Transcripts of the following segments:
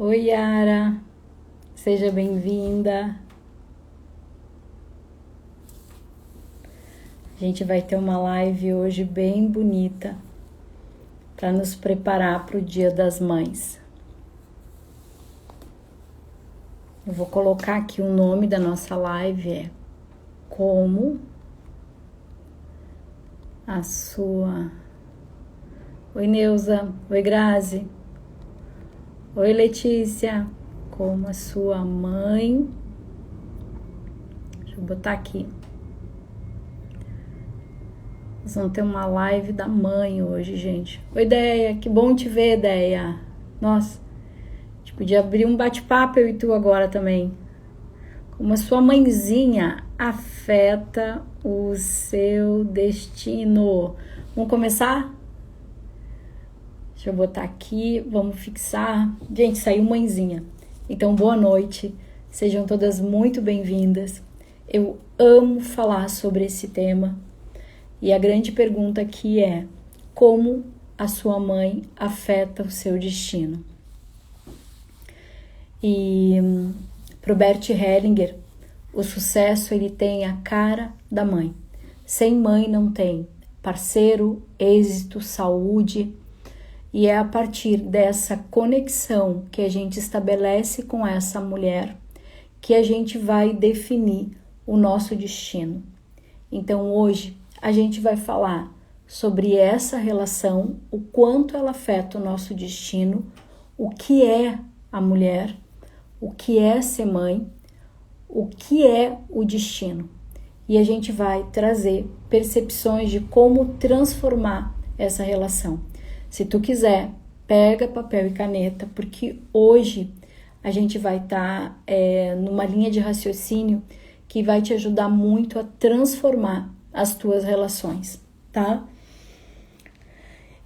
Oi, Yara, seja bem-vinda. A gente vai ter uma live hoje bem bonita para nos preparar para o Dia das Mães. Eu vou colocar aqui o nome da nossa live, é Como a Sua... Oi, Neuza. Oi, Grazi. Oi, Letícia. Como a sua mãe... Deixa eu botar aqui. Nós vamos ter uma live da mãe hoje, gente. Oi, Deia. Que bom te ver, Deia. Nossa, a gente podia abrir um bate-papo eu e tu agora também. Como a sua mãezinha afeta o seu destino. Vamos começar? Deixa eu botar aqui, vamos fixar. Gente, saiu mãezinha. Então, boa noite. Sejam todas muito bem-vindas. Eu amo falar sobre esse tema. E a grande pergunta aqui é: como a sua mãe afeta o seu destino? E pro Bert Hellinger, o sucesso ele tem a cara da mãe. Sem mãe não tem parceiro, êxito, saúde. E é a partir dessa conexão que a gente estabelece com essa mulher que a gente vai definir o nosso destino. Então hoje a gente vai falar sobre essa relação, o quanto ela afeta o nosso destino, o que é a mulher, o que é ser mãe, o que é o destino. E a gente vai trazer percepções de como transformar essa relação. Se tu quiser, pega papel e caneta, porque hoje a gente vai estar numa linha de raciocínio que vai te ajudar muito a transformar as tuas relações, tá?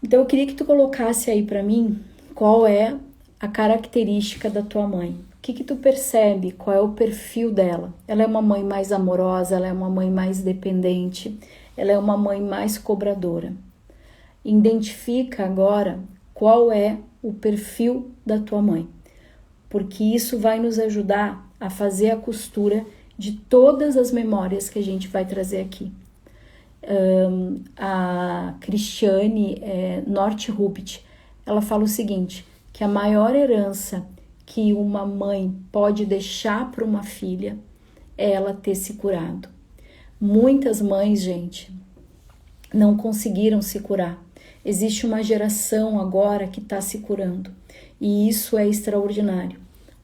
Então eu queria que tu colocasse aí para mim qual é a característica da tua mãe. O que tu percebe? Qual é o perfil dela? Ela é uma mãe mais amorosa? Ela é uma mãe mais dependente? Ela é uma mãe mais cobradora? Identifica agora qual é o perfil da tua mãe, porque isso vai nos ajudar a fazer a costura de todas as memórias que a gente vai trazer aqui. A Cristiane Northrup, ela fala o seguinte, que a maior herança que uma mãe pode deixar para uma filha é ela ter se curado. Muitas mães, gente, não conseguiram se curar. Existe uma geração agora que está se curando e isso é extraordinário.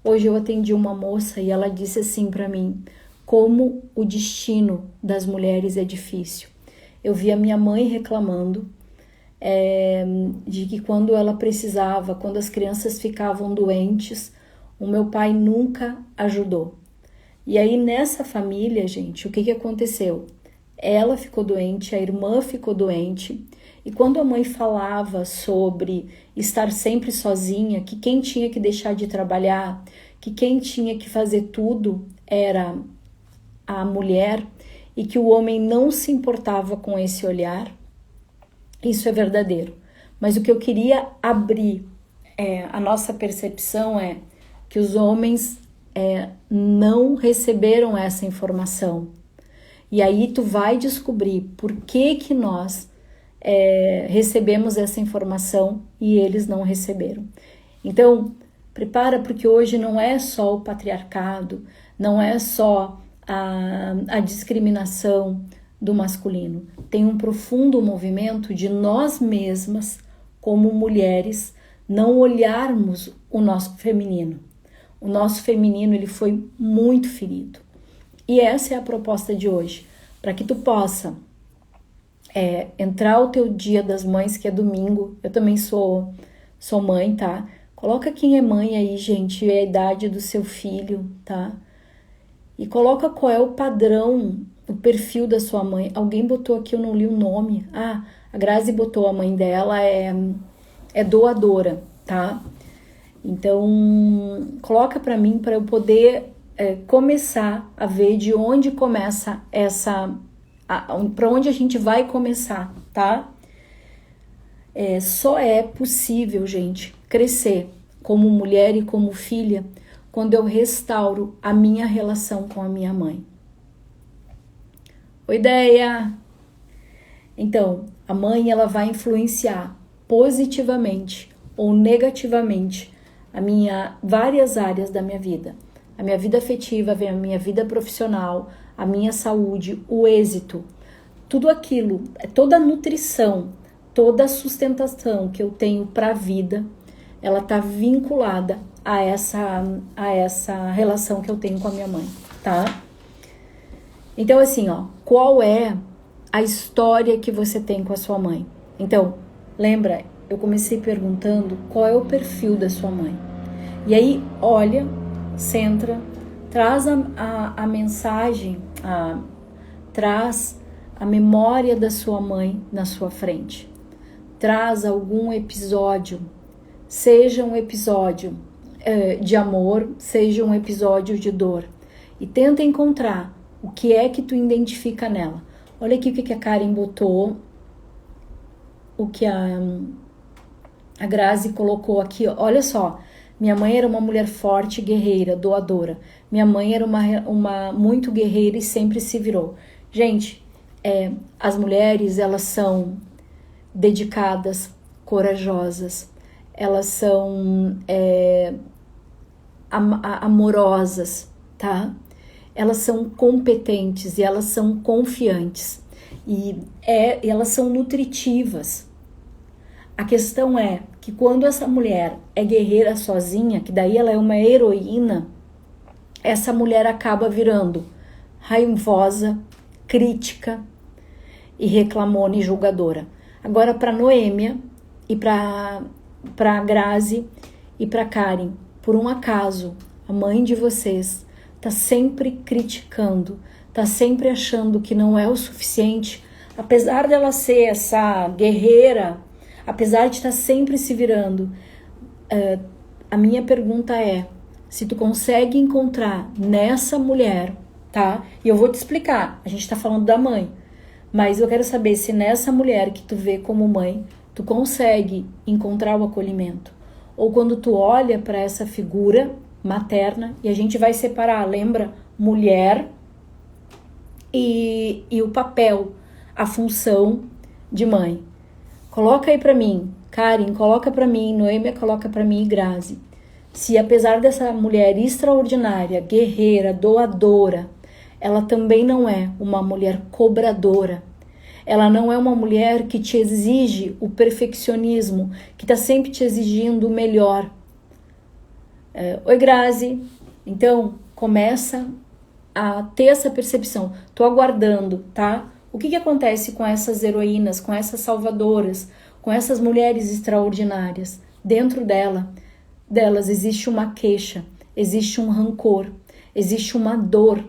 Hoje eu atendi uma moça e ela disse assim para mim, como o destino das mulheres é difícil. Eu vi a minha mãe reclamando de que quando ela precisava, quando as crianças ficavam doentes, o meu pai nunca ajudou. E aí nessa família, gente, o que aconteceu? Ela ficou doente, a irmã ficou doente, e quando a mãe falava sobre estar sempre sozinha, que quem tinha que deixar de trabalhar, que quem tinha que fazer tudo era a mulher, e que o homem não se importava com esse olhar, isso é verdadeiro. Mas o que eu queria abrir a nossa percepção é que os homens não receberam essa informação. E aí tu vai descobrir por que nós recebemos essa informação e eles não receberam. Então, prepara, porque hoje não é só o patriarcado, não é só a discriminação do masculino. Tem um profundo movimento de nós mesmas, como mulheres, não olharmos o nosso feminino. O nosso feminino ele foi muito ferido. E essa é a proposta de hoje, para que tu possa entrar o teu dia das mães, que é domingo. Eu também sou mãe, tá? Coloca quem é mãe aí, gente, e a idade do seu filho, tá? E coloca qual é o padrão, o perfil da sua mãe. Alguém botou aqui, eu não li o nome. Ah, a Grazi botou, a mãe dela é doadora, tá? Então, coloca para mim, para eu poder começar a ver de onde começa para onde a gente vai começar, tá? Só é possível, gente, crescer como mulher e como filha, quando eu restauro a minha relação com a minha mãe. Oi, ideia! Então, a mãe ela vai influenciar positivamente ou negativamente várias áreas da minha vida. A minha vida afetiva, a minha vida profissional, a minha saúde, o êxito. Tudo aquilo, toda a nutrição, toda a sustentação que eu tenho para a vida, ela está vinculada a essa relação que eu tenho com a minha mãe, tá? Então, assim, ó, qual é a história que você tem com a sua mãe? Então, lembra, eu comecei perguntando qual é o perfil da sua mãe. E aí, olha, centra, traz a mensagem, traz a memória da sua mãe na sua frente. Traz algum episódio, seja um episódio de amor, seja um episódio de dor. E tenta encontrar o que é que tu identifica nela. Olha aqui o que a Karen botou, o que a Grazi colocou aqui. Olha só, minha mãe era uma mulher forte, guerreira, doadora. Minha mãe era uma muito guerreira e sempre se virou. Gente, as mulheres, elas são dedicadas, corajosas, elas são amorosas, tá? Elas são competentes e elas são confiantes e elas são nutritivas. A questão é que quando essa mulher é guerreira sozinha, que daí ela é uma heroína, essa mulher acaba virando raivosa, crítica e reclamona e julgadora. Agora, para Noêmia e para Grazi e para Karen, por um acaso, a mãe de vocês tá sempre criticando, tá sempre achando que não é o suficiente, apesar dela ser essa guerreira, apesar de estar sempre se virando. A minha pergunta é, se tu consegue encontrar nessa mulher, tá? E eu vou te explicar, a gente tá falando da mãe, mas eu quero saber se nessa mulher que tu vê como mãe, tu consegue encontrar o acolhimento. Ou quando tu olha para essa figura materna, e a gente vai separar, lembra? Mulher e o papel, a função de mãe. Coloca aí para mim, Karen, coloca para mim, Noêmia coloca para mim e Grazi. Se apesar dessa mulher extraordinária, guerreira, doadora, ela também não é uma mulher cobradora. Ela não é uma mulher que te exige o perfeccionismo, que está sempre te exigindo o melhor. Oi, Grazi. Então, começa a ter essa percepção. Tô aguardando, tá? O que acontece com essas heroínas, com essas salvadoras, com essas mulheres extraordinárias? Dentro delas existe uma queixa, existe um rancor, existe uma dor.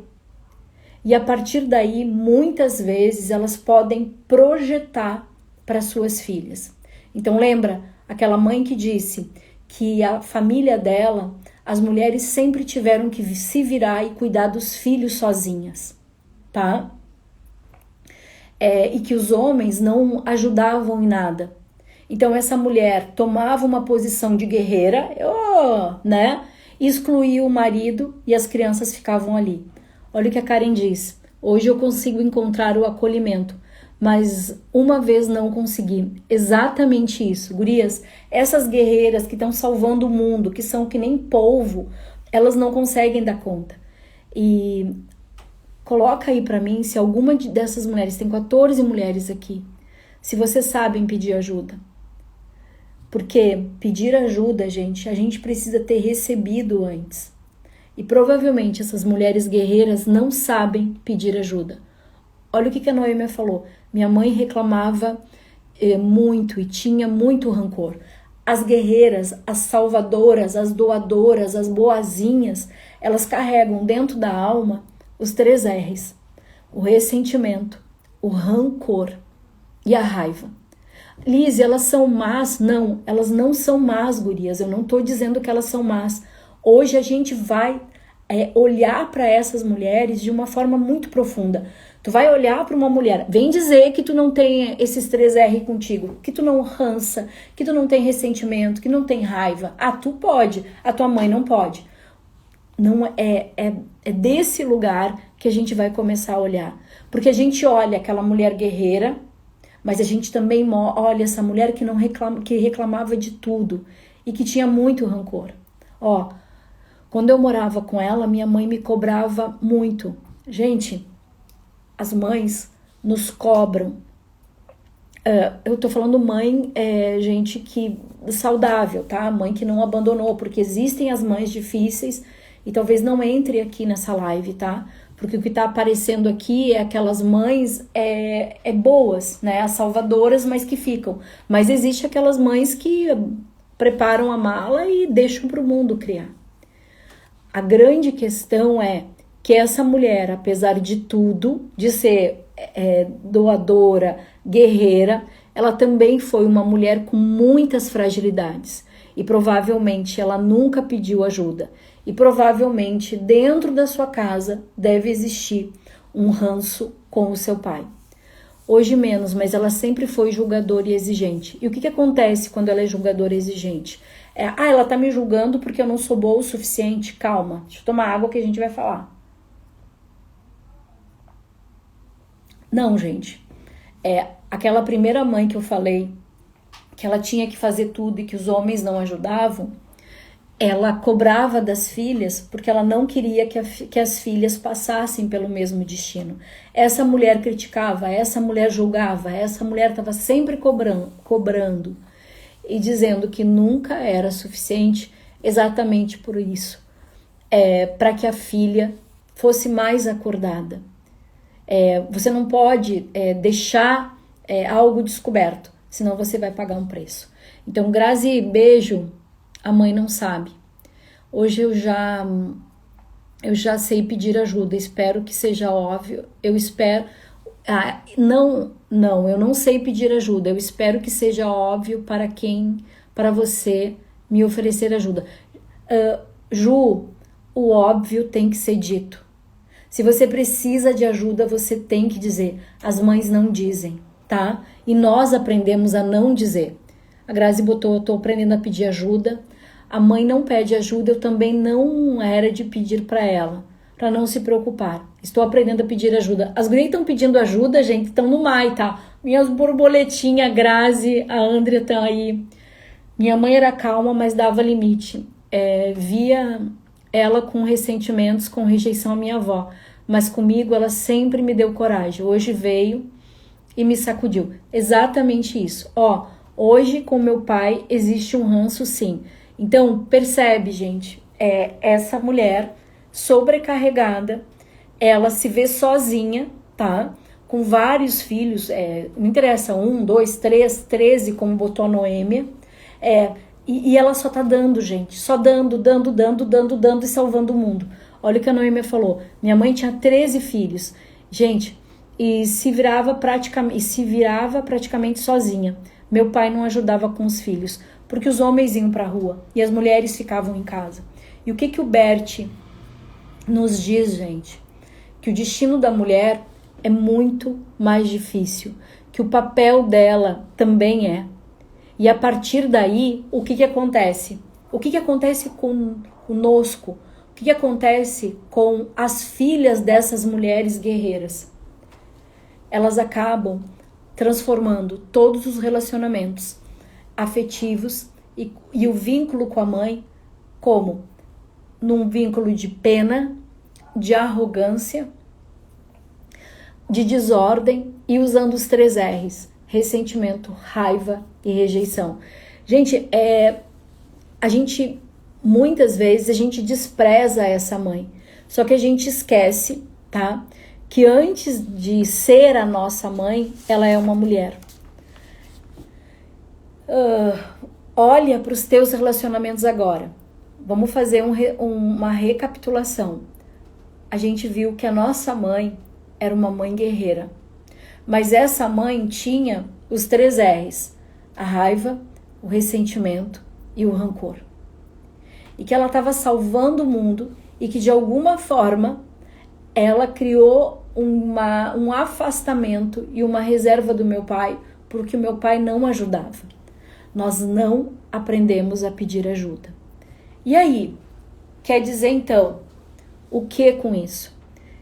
E a partir daí, muitas vezes, elas podem projetar para suas filhas. Então, lembra aquela mãe que disse que a família dela, as mulheres sempre tiveram que se virar e cuidar dos filhos sozinhas, tá? E que os homens não ajudavam em nada. Então, essa mulher tomava uma posição de guerreira, né? Excluía o marido e as crianças ficavam ali. Olha o que a Karen diz. Hoje eu consigo encontrar o acolhimento, mas uma vez não consegui. Exatamente isso. Gurias, essas guerreiras que estão salvando o mundo, que são que nem polvo, elas não conseguem dar conta. E coloca aí pra mim se alguma dessas mulheres, tem 14 mulheres aqui, se vocês sabem pedir ajuda. Porque pedir ajuda, gente, a gente precisa ter recebido antes. E provavelmente essas mulheres guerreiras não sabem pedir ajuda. Olha o que a Noêmia falou. Minha mãe reclamava muito e tinha muito rancor. As guerreiras, as salvadoras, as doadoras, as boazinhas, elas carregam dentro da alma os 3 R's. O ressentimento, o rancor e a raiva. Liz, elas são más? Não, elas não são más, gurias. Eu não estou dizendo que elas são más. Hoje a gente vai olhar para essas mulheres de uma forma muito profunda. Tu vai olhar para uma mulher, vem dizer que tu não tem esses 3R contigo, que tu não rança, que tu não tem ressentimento, que não tem raiva. Ah, tu pode, a tua mãe não pode. Não é desse lugar que a gente vai começar a olhar. Porque a gente olha aquela mulher guerreira, mas a gente também olha essa mulher que reclamava de tudo e que tinha muito rancor. Ó, quando eu morava com ela, minha mãe me cobrava muito. Gente, as mães nos cobram. Eu tô falando mãe, gente que saudável, tá? Mãe que não abandonou, porque existem as mães difíceis e talvez não entre aqui nessa live, tá? Porque o que tá aparecendo aqui é aquelas mães boas, né? As salvadoras, mas que ficam. Mas existe aquelas mães que preparam a mala e deixam pro mundo criar. A grande questão é que essa mulher, apesar de tudo, de ser doadora, guerreira, ela também foi uma mulher com muitas fragilidades. E provavelmente ela nunca pediu ajuda. E provavelmente dentro da sua casa deve existir um ranço com o seu pai. Hoje menos, mas ela sempre foi julgadora e exigente. E o que acontece quando ela é julgadora e exigente? Ela tá me julgando porque eu não sou boa o suficiente. Calma, deixa eu tomar água que a gente vai falar. Não, gente. Aquela primeira mãe que eu falei, que ela tinha que fazer tudo e que os homens não ajudavam, ela cobrava das filhas porque ela não queria que as filhas passassem pelo mesmo destino. Essa mulher criticava, essa mulher julgava, essa mulher estava sempre cobrando e dizendo que nunca era suficiente, exatamente por isso, para que a filha fosse mais acordada. Você não pode deixar algo descoberto, senão você vai pagar um preço. Então, Grazi, beijo. A mãe não sabe. Hoje eu já sei pedir ajuda. Espero que seja óbvio. Eu espero... eu não sei pedir ajuda. Eu espero que seja óbvio para você me oferecer ajuda. Ju, o óbvio tem que ser dito. Se você precisa de ajuda, você tem que dizer. As mães não dizem, tá? E nós aprendemos a não dizer. A Grazi botou, eu tô aprendendo a pedir ajuda. A mãe não pede ajuda, eu também não era de pedir para ela, para não se preocupar. Estou aprendendo a pedir ajuda. As gurias estão pedindo ajuda, gente, estão no MAI, tá? Minhas borboletinhas, a Grazi, a Andrea estão aí. Minha mãe era calma, mas dava limite. Via ela com ressentimentos, com rejeição à minha avó. Mas comigo ela sempre me deu coragem. Hoje veio e me sacudiu. Exatamente isso. Hoje com meu pai existe um ranço, sim. Então, percebe, gente, essa mulher sobrecarregada, ela se vê sozinha, tá? Com vários filhos, não interessa, 1, 2, 3, 13, como botou a Noêmia, e ela só tá dando, gente, só dando e salvando o mundo. Olha o que a Noêmia falou, minha mãe tinha 13 filhos, gente, e se virava praticamente sozinha. Meu pai não ajudava com os filhos, porque os homens iam para a rua e as mulheres ficavam em casa. E o que o Bert nos diz, gente? Que o destino da mulher é muito mais difícil, que o papel dela também é. E a partir daí, o que acontece? O que acontece conosco? O que acontece com as filhas dessas mulheres guerreiras? Elas acabam transformando todos os relacionamentos afetivos e o vínculo com a mãe como num vínculo de pena, de arrogância, de desordem e usando os 3 R's: ressentimento, raiva e rejeição. Gente, muitas vezes a gente despreza essa mãe, só que a gente esquece, tá? Que antes de ser a nossa mãe, ela é uma mulher. Olha para os teus relacionamentos agora. Vamos fazer uma recapitulação. A gente viu que a nossa mãe era uma mãe guerreira. Mas essa mãe tinha os 3 R's: a raiva, o ressentimento e o rancor. E que ela estava salvando o mundo e que de alguma forma ela criou um afastamento e uma reserva do meu pai, porque o meu pai não ajudava. Nós não aprendemos a pedir ajuda. E aí, quer dizer então, o que com isso?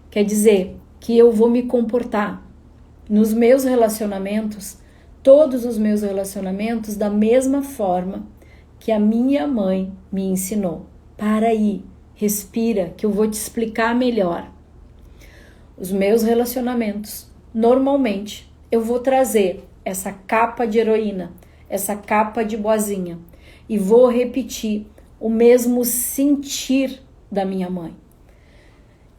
Quer dizer que eu vou me comportar nos meus relacionamentos, todos os meus relacionamentos, da mesma forma que a minha mãe me ensinou. Para aí, respira, que eu vou te explicar melhor. Os meus relacionamentos, normalmente, eu vou trazer essa capa de heroína, essa capa de boazinha, e vou repetir o mesmo sentir da minha mãe.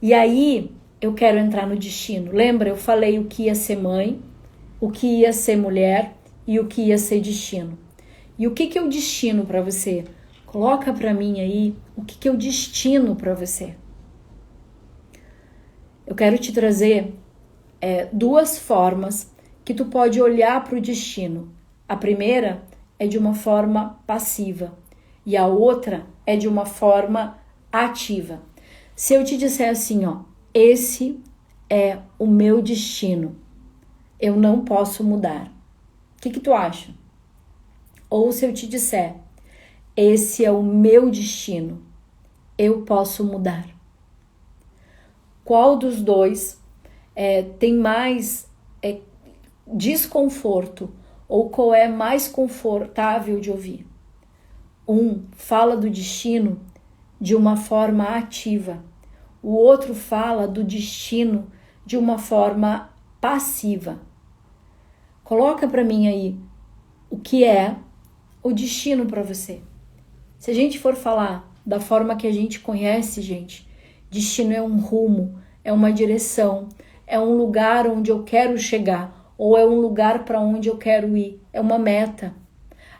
E aí, eu quero entrar no destino. Lembra? Eu falei o que ia ser mãe, o que ia ser mulher e o que ia ser destino. E o que é o destino para você? Coloca para mim aí o que é o destino para você. Eu quero te trazer duas formas que tu pode olhar para o destino. A primeira é de uma forma passiva e a outra é de uma forma ativa. Se eu te disser assim, ó, esse é o meu destino, eu não posso mudar. O que tu acha? Ou se eu te disser, esse é o meu destino, eu posso mudar. Qual dos dois tem mais desconforto ou qual é mais confortável de ouvir? Um fala do destino de uma forma ativa, o outro fala do destino de uma forma passiva. Coloca para mim aí o que é o destino para você. Se a gente for falar da forma que a gente conhece, gente, destino é um rumo, é uma direção, é um lugar onde eu quero chegar, ou é um lugar para onde eu quero ir, é uma meta.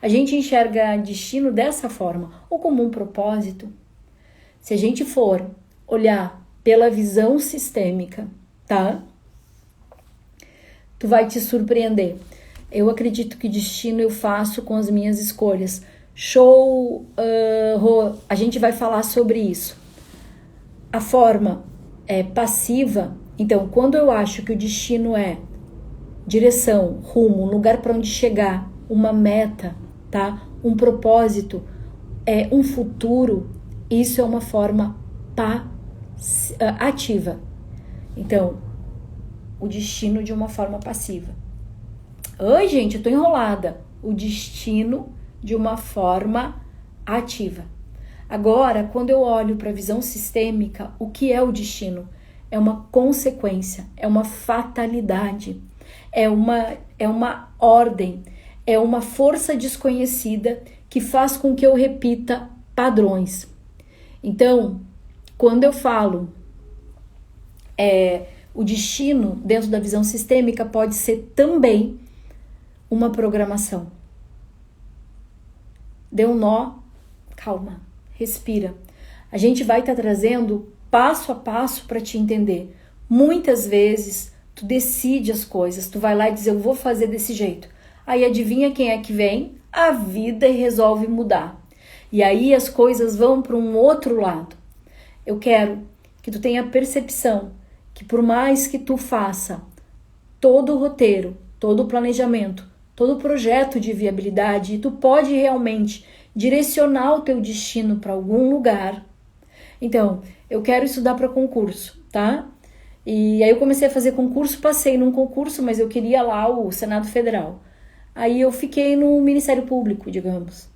A gente enxerga destino dessa forma, ou como um propósito. Se a gente for olhar pela visão sistêmica, tá? Tu vai te surpreender. Eu acredito que destino eu faço com as minhas escolhas. Show, a gente vai falar sobre isso. A forma passiva, então, quando eu acho que o destino é direção, rumo, um lugar para onde chegar, uma meta, tá? Um propósito, um futuro, isso é uma forma ativa. Então, o destino de uma forma passiva. Oi, gente, eu tô enrolada. O destino de uma forma ativa. Agora, quando eu olho para a visão sistêmica, o que é o destino? É uma consequência, é uma fatalidade, é uma ordem, é uma força desconhecida que faz com que eu repita padrões. Então, quando eu falo o destino dentro da visão sistêmica pode ser também uma programação. Deu um nó, calma, respira. A gente vai estar trazendo passo a passo para te entender. Muitas vezes tu decide as coisas, tu vai lá e diz eu vou fazer desse jeito. Aí adivinha quem é que vem? A vida e resolve mudar. E aí as coisas vão para um outro lado. Eu quero que tu tenha percepção que por mais que tu faça todo o roteiro, todo o planejamento, todo o projeto de viabilidade, tu pode realmente direcionar o teu destino para algum lugar. Então, eu quero estudar para concurso, tá? E aí eu comecei a fazer concurso, passei num concurso, mas eu queria lá o Senado Federal. Aí eu fiquei no Ministério Público, digamos.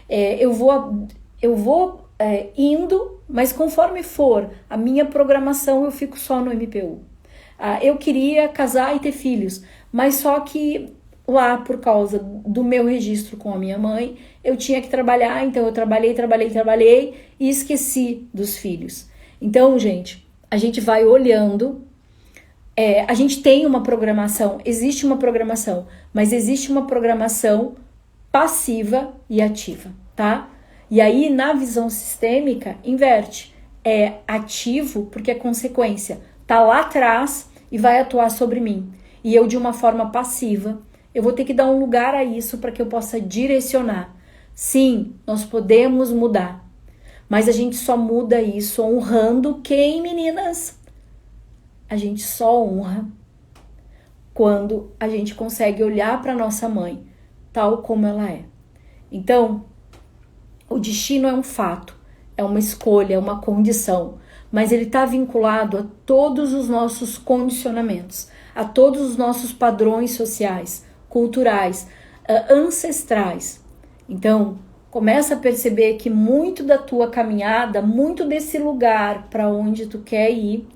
Eu vou indo, mas conforme for a minha programação, eu fico só no MPU. Eu queria casar e ter filhos, mas só que lá, por causa do meu registro com a minha mãe, eu tinha que trabalhar, então eu trabalhei e esqueci dos filhos. Então, gente, a gente vai olhando, a gente tem uma programação, existe uma programação, mas existe uma programação passiva e ativa, tá? E aí, na visão sistêmica, inverte. É ativo porque é consequência. Tá lá atrás e vai atuar sobre mim. E eu, de uma forma passiva, eu vou ter que dar um lugar a isso para que eu possa direcionar. Sim, nós podemos mudar. Mas a gente só muda isso honrando quem, meninas? A gente só honra quando a gente consegue olhar para nossa mãe tal como ela é. Então, o destino é um fato, é uma escolha, é uma condição, mas ele está vinculado a todos os nossos condicionamentos, a todos os nossos padrões sociais, culturais, ancestrais. Então, começa a perceber que muito da tua caminhada, muito desse lugar para onde tu quer ir,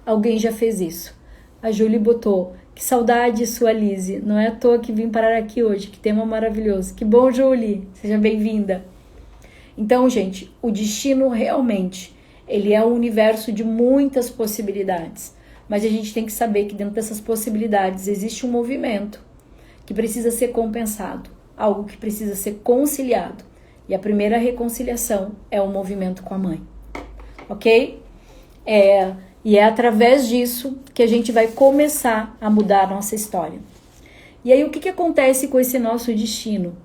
alguém já fez isso. A Júlia botou, que saudade sua, Lise, não é à toa que vim parar aqui hoje, que tema maravilhoso. Que bom, Júlia, seja bem-vinda. Então, gente, o destino realmente, ele é um universo de muitas possibilidades, mas a gente tem que saber que dentro dessas possibilidades existe um movimento que precisa ser compensado, algo que precisa ser conciliado. E a primeira reconciliação é o movimento com a mãe, ok? E é através disso que a gente vai começar a mudar a nossa história. E aí, o que acontece com esse nosso destino?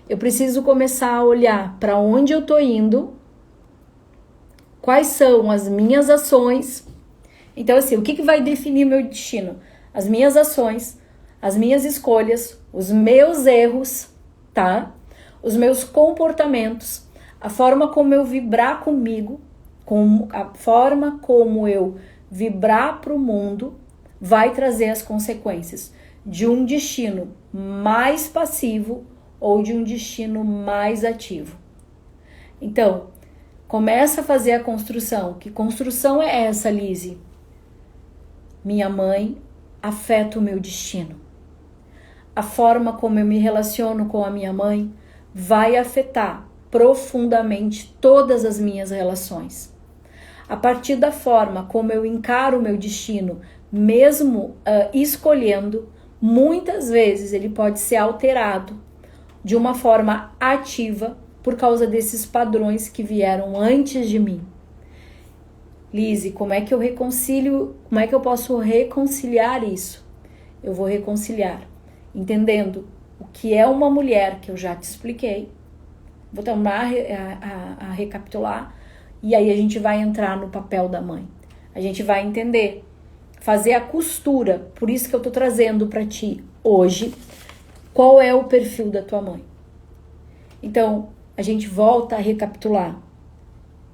Eu preciso começar a olhar para onde eu tô indo, quais são as minhas ações. Então, assim, o que vai definir meu destino? As minhas ações, as minhas escolhas, os meus erros, tá? Os meus comportamentos, a forma como eu vibrar comigo, a forma como eu vibrar para o mundo, vai trazer as consequências de um destino mais passivo ou de um destino mais ativo. Então, começa a fazer a construção. Que construção é essa, Lise? Minha mãe afeta o meu destino. A forma como eu me relaciono com a minha mãe vai afetar profundamente todas as minhas relações. A partir da forma como eu encaro o meu destino, mesmo escolhendo, muitas vezes ele pode ser alterado de uma forma ativa por causa desses padrões que vieram antes de mim. Lise, como é que eu posso reconciliar isso? Eu vou reconciliar entendendo o que é uma mulher, que eu já te expliquei. Vou tomar a recapitular e aí a gente vai entrar no papel da mãe. A gente vai entender, fazer a costura. Por isso que eu tô trazendo para ti hoje qual é o perfil da tua mãe. Então, a gente volta a recapitular.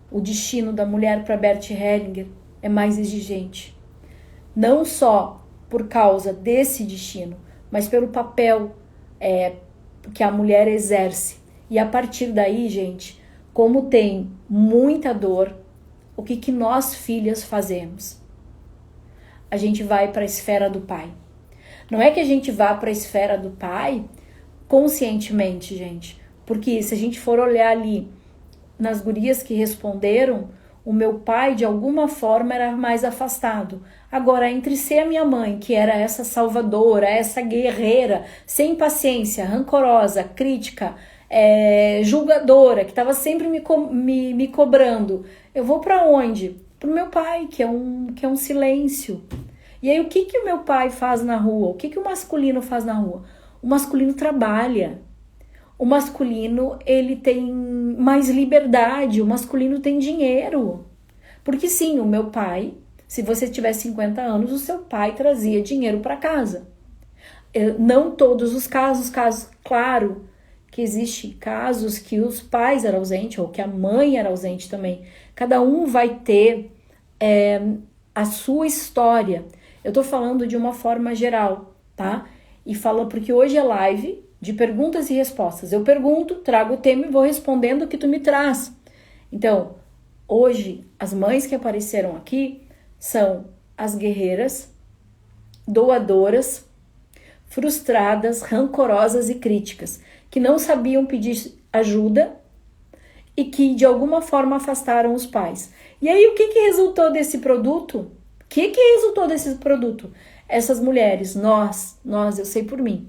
O destino da mulher para Bert Hellinger é mais exigente. Não só por causa desse destino, mas pelo papel que a mulher exerce. E a partir daí, gente, como tem muita dor, o que nós filhas fazemos? A gente vai para a esfera do pai. Não é que a gente vá para a esfera do pai conscientemente, gente. Porque se a gente for olhar ali nas gurias que responderam, o meu pai de alguma forma era mais afastado. Agora, entre ser a minha mãe, que era essa salvadora, essa guerreira, sem paciência, rancorosa, crítica, julgadora, que estava sempre me cobrando, eu vou para onde? Pro meu pai, que é um silêncio. E aí, o que o meu pai faz na rua? O que o masculino faz na rua? O masculino trabalha. O masculino, ele tem mais liberdade, o masculino tem dinheiro. Porque sim, o meu pai, se você tivesse 50 anos, o seu pai trazia dinheiro para casa. Não todos os casos, claro, que existem casos que os pais eram ausentes ou que a mãe era ausente também. Cada um vai ter a sua história. Eu tô falando de uma forma geral, tá? E fala porque hoje é live de perguntas e respostas. Eu pergunto, trago o tema e vou respondendo o que tu me traz. Então, hoje, as mães que apareceram aqui são as guerreiras, doadoras, frustradas, rancorosas e críticas, que não sabiam pedir ajuda e que, de alguma forma, afastaram os pais. E aí, o que resultou desse produto? O que resultou desse produto? Essas mulheres, nós, eu sei por mim.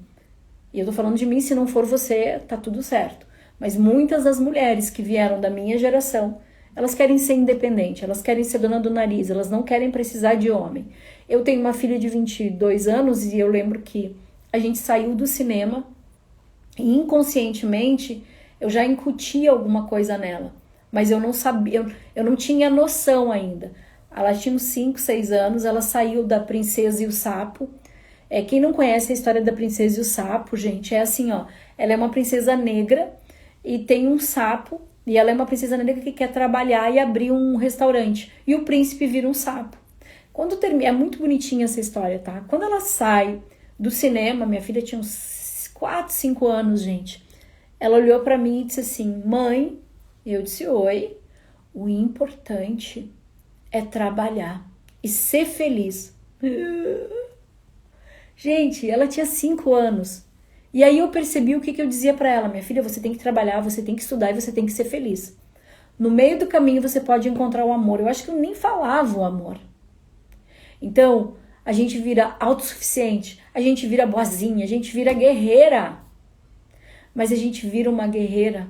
E eu tô falando de mim, se não for você, tá tudo certo. Mas muitas das mulheres que vieram da minha geração, elas querem ser independentes, elas querem ser dona do nariz, elas não querem precisar de homem. Eu tenho uma filha de 22 anos e eu lembro que a gente saiu do cinema e inconscientemente eu já incuti alguma coisa nela. mas eu não sabia, eu não tinha noção ainda. Ela tinha uns 5, 6 anos, ela saiu da Princesa e o Sapo. Quem não conhece a história da Princesa e o Sapo, gente, é assim, ó, ela é uma princesa negra e tem um sapo, e ela é uma princesa negra que quer trabalhar e abrir um restaurante, e o príncipe vira um sapo. Quando termina, é muito bonitinha essa história, tá? Quando ela sai do cinema, minha filha tinha uns 4, 5 anos, gente, ela olhou pra mim e disse assim, mãe, eu disse, oi, o importante é trabalhar e ser feliz. Gente, ela tinha 5 anos. E aí eu percebi o que eu dizia pra ela. Minha filha, você tem que trabalhar, você tem que estudar e você tem que ser feliz. No meio do caminho você pode encontrar o amor. Eu acho que eu nem falava o amor. Então, a gente vira autossuficiente, a gente vira boazinha, a gente vira guerreira. Mas a gente vira uma guerreira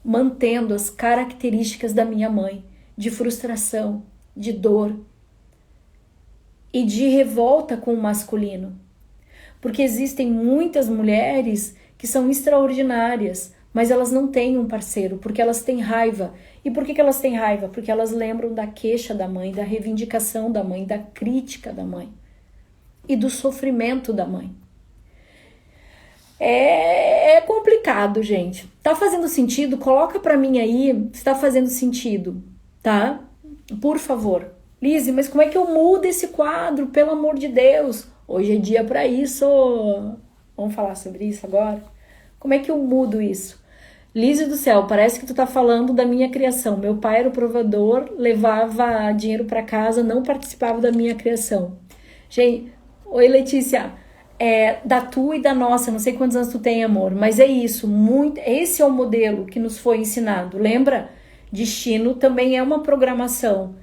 mantendo as características da minha mãe, de frustração, de dor e de revolta com o masculino. Porque existem muitas mulheres que são extraordinárias, mas elas não têm um parceiro, porque elas têm raiva. E por que elas têm raiva? Porque elas lembram da queixa da mãe, da reivindicação da mãe, da crítica da mãe e do sofrimento da mãe. É complicado, gente. Tá fazendo sentido? Coloca pra mim aí se tá fazendo sentido, tá? Por favor. Lise, mas como é que eu mudo esse quadro? Pelo amor de Deus. Hoje é dia pra isso. Vamos falar sobre isso agora? Como é que eu mudo isso? Lise do céu, parece que tu tá falando da minha criação. Meu pai era o provedor, levava dinheiro pra casa, não participava da minha criação. Gente, oi Letícia. Da tua e da nossa, não sei quantos anos tu tem, amor, mas é isso, esse é o modelo que nos foi ensinado, lembra? Destino também é uma programação,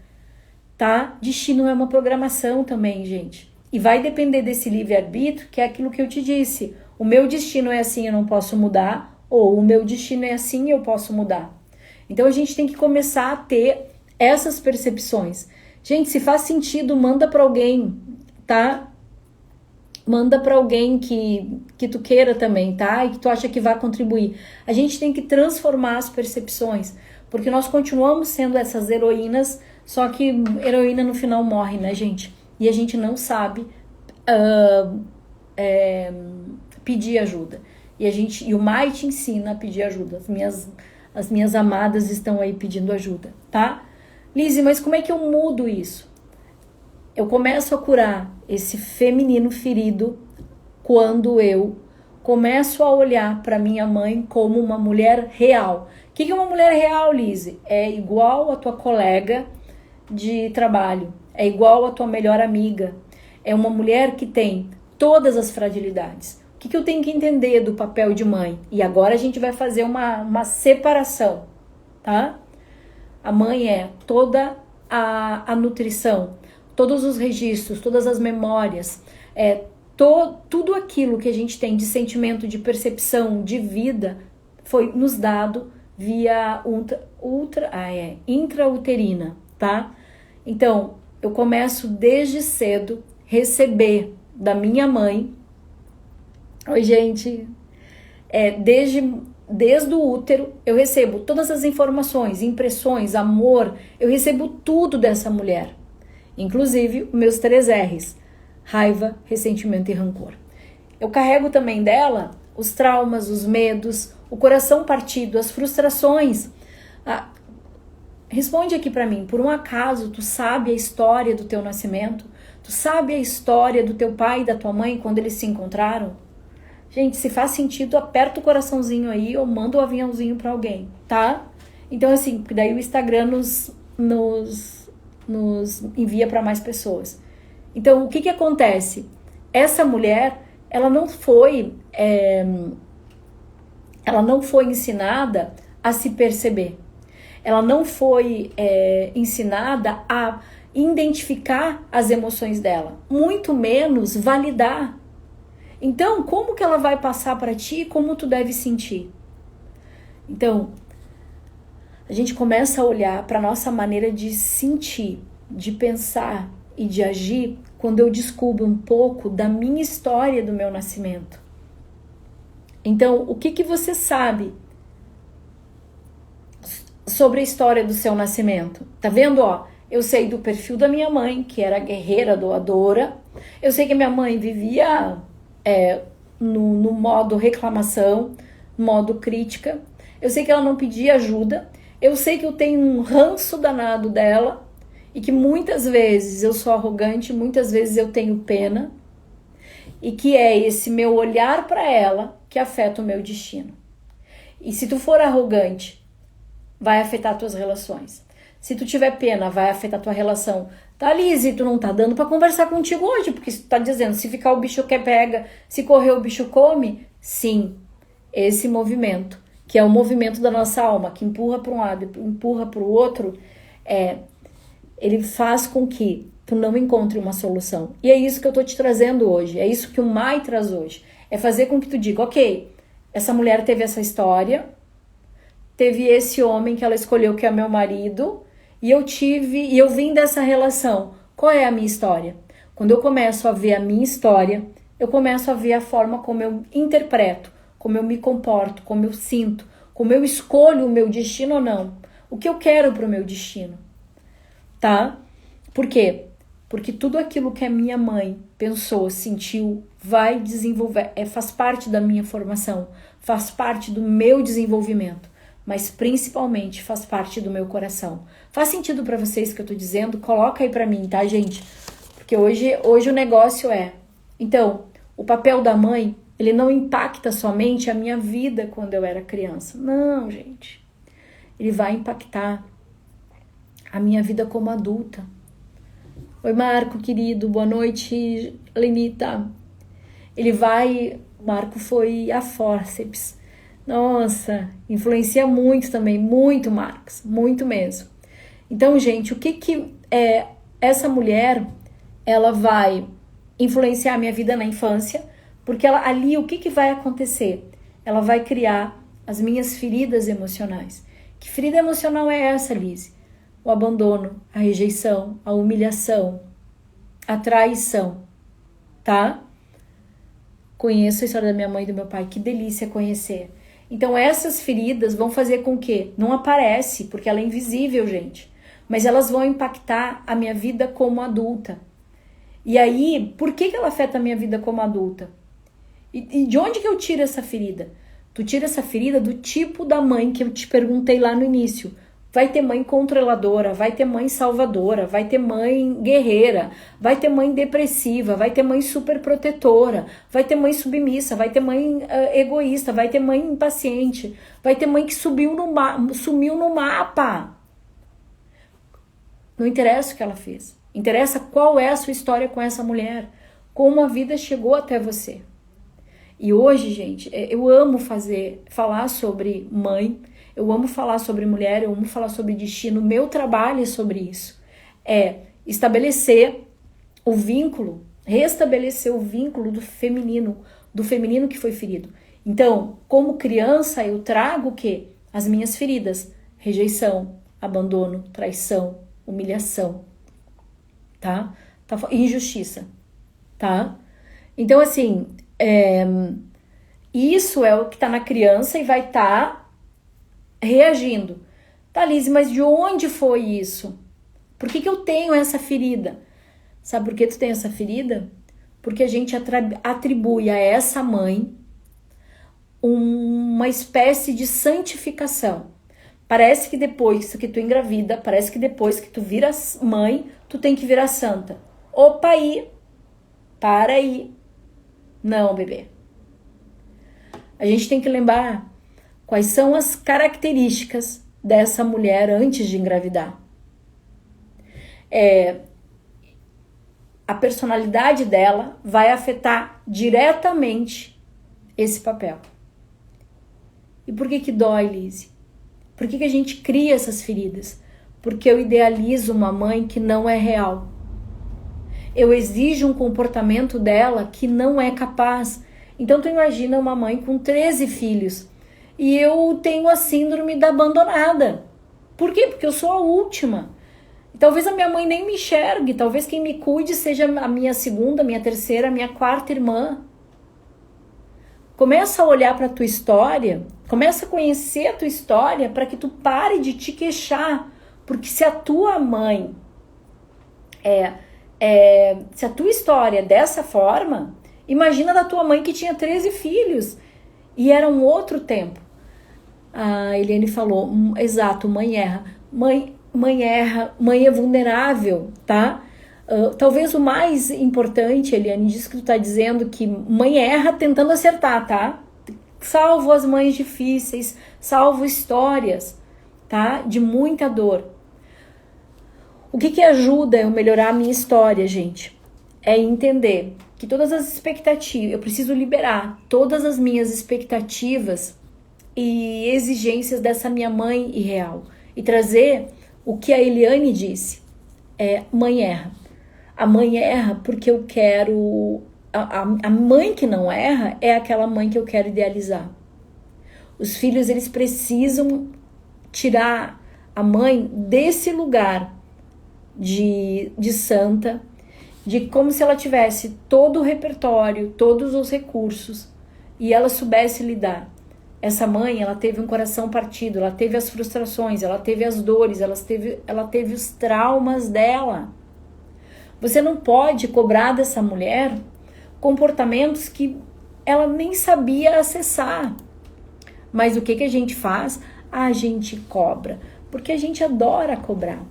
tá? Destino é uma programação também, gente, e vai depender desse livre-arbítrio, que é aquilo que eu te disse, o meu destino é assim, eu não posso mudar, ou o meu destino é assim, eu posso mudar. Então a gente tem que começar a ter essas percepções. Gente, se faz sentido, manda para alguém, tá? Manda para alguém que tu queira também, tá? E que tu acha que vai contribuir. A gente tem que transformar as percepções, porque nós continuamos sendo essas heroínas, só que heroína no final morre, né, gente? E a gente não sabe pedir ajuda. E o Mai te ensina a pedir ajuda. As minhas amadas estão aí pedindo ajuda, tá? Lise, mas como é que eu mudo isso? Eu começo a curar esse feminino ferido quando eu começo a olhar para minha mãe como uma mulher real. O que é uma mulher real, Lise? É igual a tua colega de trabalho, é igual a tua melhor amiga. É uma mulher que tem todas as fragilidades. O que eu tenho que entender do papel de mãe? E agora a gente vai fazer uma separação, tá? A mãe é toda a nutrição, todos os registros, todas as memórias, tudo aquilo que a gente tem de sentimento, de percepção, de vida, foi nos dado via intrauterina, tá? Então, eu começo desde cedo receber da minha mãe, oi gente, desde o útero eu recebo todas as informações, impressões, amor, eu recebo tudo dessa mulher. Inclusive, meus 3 R's, raiva, ressentimento e rancor. Eu carrego também dela os traumas, os medos, o coração partido, as frustrações. Responde aqui pra mim, por um acaso tu sabe a história do teu nascimento? Tu sabe a história do teu pai e da tua mãe quando eles se encontraram? Gente, se faz sentido, aperta o coraçãozinho aí ou manda o aviãozinho pra alguém, tá? Então assim, porque daí o Instagram nos envia para mais pessoas. Então, o que acontece? Essa mulher, ela não foi ensinada a se perceber. Ela não foi ensinada a identificar as emoções dela, muito menos validar. Então, como que ela vai passar para ti como tu deve sentir? Então, a gente começa a olhar para a nossa maneira de sentir, de pensar e de agir quando eu descubro um pouco da minha história do meu nascimento. Então, o que você sabe sobre a história do seu nascimento. Tá vendo, ó? Eu sei do perfil da minha mãe, que era guerreira, doadora. Eu sei que minha mãe vivia no modo reclamação, modo crítica. Eu sei que ela não pedia ajuda. Eu sei que eu tenho um ranço danado dela e que muitas vezes eu sou arrogante, muitas vezes eu tenho pena. E que é esse meu olhar para ela que afeta o meu destino. E se tu for arrogante, vai afetar tuas relações. Se tu tiver pena, vai afetar tua relação. Tá, Liz, tu não tá dando pra conversar contigo hoje, porque tu tá dizendo, se ficar o bicho que pega, se correr o bicho come. Sim, esse movimento, que é o movimento da nossa alma, que empurra para um lado e empurra para o outro, ele faz com que tu não encontre uma solução. E é isso que eu tô te trazendo hoje, é isso que o Mai traz hoje. É fazer com que tu diga, ok, essa mulher teve essa história, teve esse homem que ela escolheu que é meu marido, e eu vim dessa relação. Qual é a minha história? Quando eu começo a ver a minha história, eu começo a ver a forma como eu interpreto, como eu me comporto, como eu sinto, como eu escolho o meu destino ou não. O que eu quero para o meu destino. Tá? Por quê? Porque tudo aquilo que a minha mãe pensou, sentiu, vai desenvolver, faz parte da minha formação, faz parte do meu desenvolvimento. Mas principalmente faz parte do meu coração. Faz sentido para vocês que eu tô dizendo? Coloca aí para mim, tá, gente? Porque hoje o negócio então, o papel da mãe, ele não impacta somente a minha vida quando eu era criança. Não, gente. Ele vai impactar a minha vida como adulta. Oi, Marco, querido. Boa noite, Lenita. Marco foi a fórceps. Nossa, influencia muito também, muito, Marcos, muito mesmo. Então, gente, o que essa mulher, ela vai influenciar a minha vida na infância, porque ali o que vai acontecer? Ela vai criar as minhas feridas emocionais. Que ferida emocional é essa, Liz? O abandono, a rejeição, a humilhação, a traição, tá? Conheço a história da minha mãe e do meu pai, que delícia conhecer. Então essas feridas vão fazer com que não aparece, porque ela é invisível, gente, mas elas vão impactar a minha vida como adulta. E aí, por que ela afeta a minha vida como adulta? E de onde que eu tiro essa ferida? Tu tira essa ferida do tipo da mãe que eu te perguntei lá no início. Vai ter mãe controladora, vai ter mãe salvadora, vai ter mãe guerreira, vai ter mãe depressiva, vai ter mãe super protetora, vai ter mãe submissa, vai ter mãe egoísta, vai ter mãe impaciente, vai ter mãe que sumiu no mapa. Não interessa o que ela fez. Interessa qual é a sua história com essa mulher, como a vida chegou até você. E hoje, gente, eu amo falar sobre mãe, eu amo falar sobre mulher, eu amo falar sobre destino. Meu trabalho é sobre isso. É estabelecer o vínculo, restabelecer o vínculo do feminino que foi ferido. Então, como criança, eu trago o quê? As minhas feridas. Rejeição, abandono, traição, humilhação, tá? Injustiça, tá? Então, assim, isso é o que tá na criança e vai estar reagindo. Tá, Liz, mas de onde foi isso? Por que eu tenho essa ferida? Sabe por que tu tem essa ferida? Porque a gente atribui a essa mãe uma espécie de santificação. Parece que depois que tu engravida, parece que depois que tu vira mãe, tu tem que virar santa. Opa aí, para aí. Não, bebê. A gente tem que lembrar quais são as características dessa mulher antes de engravidar. A personalidade dela vai afetar diretamente esse papel. E por que dói, Liz? Por que a gente cria essas feridas? Porque eu idealizo uma mãe que não é real. Eu exijo um comportamento dela que não é capaz. Então tu imagina uma mãe com 13 filhos e eu tenho a síndrome da abandonada. Por quê? Porque eu sou a última. Talvez a minha mãe nem me enxergue, talvez quem me cuide seja a minha segunda, a minha terceira, a minha quarta irmã. Começa a olhar para a tua história, começa a conhecer a tua história para que tu pare de te queixar. Porque se a tua mãe se a tua história é dessa forma, imagina da tua mãe que tinha 13 filhos e era um outro tempo. A Eliane falou, exato, mãe erra. Mãe erra, mãe é vulnerável, tá? Talvez o mais importante, Eliane, disso que tu tá dizendo, que mãe erra tentando acertar, tá? Salvo as mães difíceis, salvo histórias, tá? De muita dor. O que ajuda eu melhorar a minha história, gente? É entender que todas as expectativas, eu preciso liberar todas as minhas expectativas e exigências dessa minha mãe irreal. E trazer o que a Eliane disse. Mãe erra. A mãe erra porque eu quero... A mãe que não erra é aquela mãe que eu quero idealizar. Os filhos, eles precisam tirar a mãe desse lugar de santa, de como se ela tivesse todo o repertório, todos os recursos e ela soubesse lidar. Essa mãe, ela teve um coração partido, ela teve as frustrações, ela teve as dores, ela teve os traumas dela. Você não pode cobrar dessa mulher comportamentos que ela nem sabia acessar. Mas o que a gente faz? A gente cobra, porque a gente adora cobrar.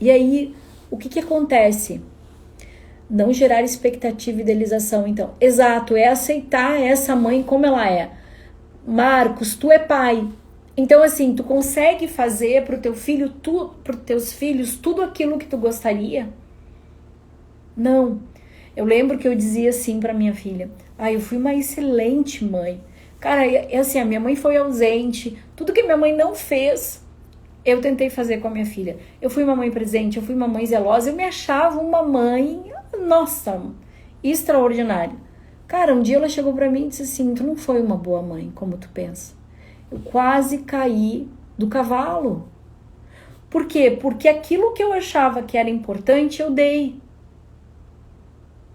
E aí, o que acontece? Não gerar expectativa e idealização, então. Exato, é aceitar essa mãe como ela é. Marcos, tu é pai. Então, assim, tu consegue fazer pro teu filho, pros teus filhos, tudo aquilo que tu gostaria? Não. Eu lembro que eu dizia assim pra minha filha, eu fui uma excelente mãe. Cara, assim, a minha mãe foi ausente, tudo que minha mãe não fez, eu tentei fazer com a minha filha. Eu fui uma mãe presente, eu fui uma mãe zelosa, eu me achava uma mãe, nossa, extraordinária. Cara, um dia ela chegou pra mim e disse assim, tu não foi uma boa mãe, como tu pensa. Eu quase caí do cavalo. Por quê? Porque aquilo que eu achava que era importante, eu dei.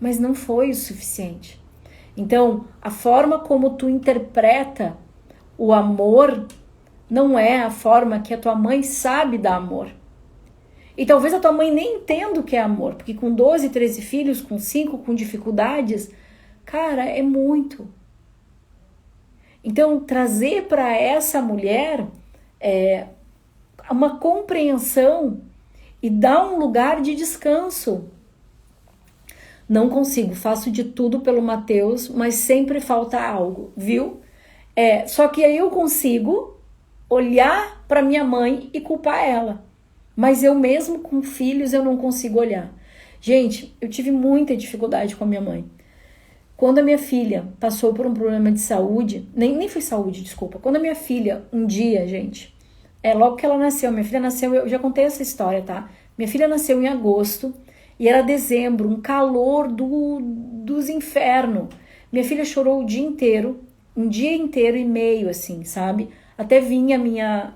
Mas não foi o suficiente. Então, a forma como tu interpreta o amor não é a forma que a tua mãe sabe dar amor. E talvez a tua mãe nem entenda o que é amor, porque com 12, 13 filhos, com 5, com dificuldades, cara, é muito. Então, trazer para essa mulher uma compreensão e dar um lugar de descanso. Não consigo, faço de tudo pelo Mateus, mas sempre falta algo, viu? Só que aí eu consigo olhar para minha mãe e culpar ela. Mas eu mesmo com filhos eu não consigo olhar. Gente, eu tive muita dificuldade com a minha mãe. Quando a minha filha passou por um problema de saúde, nem foi saúde, desculpa. Quando a minha filha, um dia, gente, logo que ela nasceu, minha filha nasceu, eu já contei essa história, tá? Minha filha nasceu em agosto e era dezembro, um calor dos infernos. Minha filha chorou o dia inteiro, um dia inteiro e meio, assim, sabe? Até vinha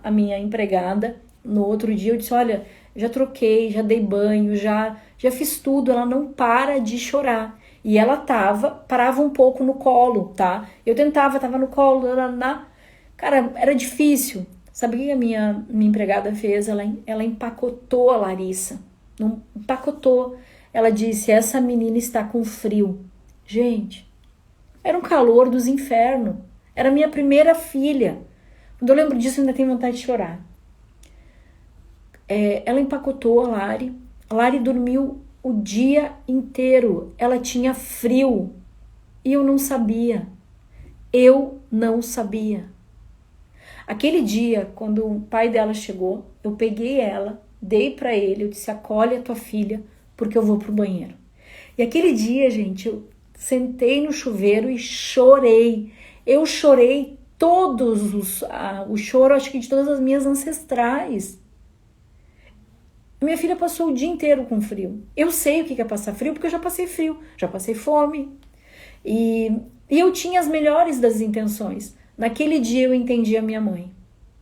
a minha empregada no outro dia, eu disse, olha, já troquei, já dei banho, já fiz tudo, ela não para de chorar. E ela parava um pouco no colo, tá? Eu tava no colo, cara, era difícil. Sabe o que a minha empregada fez? Ela empacotou a Larissa, não empacotou. Ela disse, essa menina está com frio. Gente, era um calor dos infernos. Era minha primeira filha. Quando eu lembro disso, eu ainda tenho vontade de chorar. Ela empacotou a Lari. A Lari dormiu o dia inteiro. Ela tinha frio. E eu não sabia. Eu não sabia. Aquele dia, quando o pai dela chegou, eu peguei ela, dei pra ele, eu disse, acolhe a tua filha, porque eu vou pro banheiro. E aquele dia, gente, eu sentei no chuveiro e chorei. Eu chorei o choro, acho que de todas as minhas ancestrais. Minha filha passou o dia inteiro com frio. Eu sei o que é passar frio, porque eu já passei frio, já passei fome. E eu tinha as melhores das intenções. Naquele dia eu entendi a minha mãe.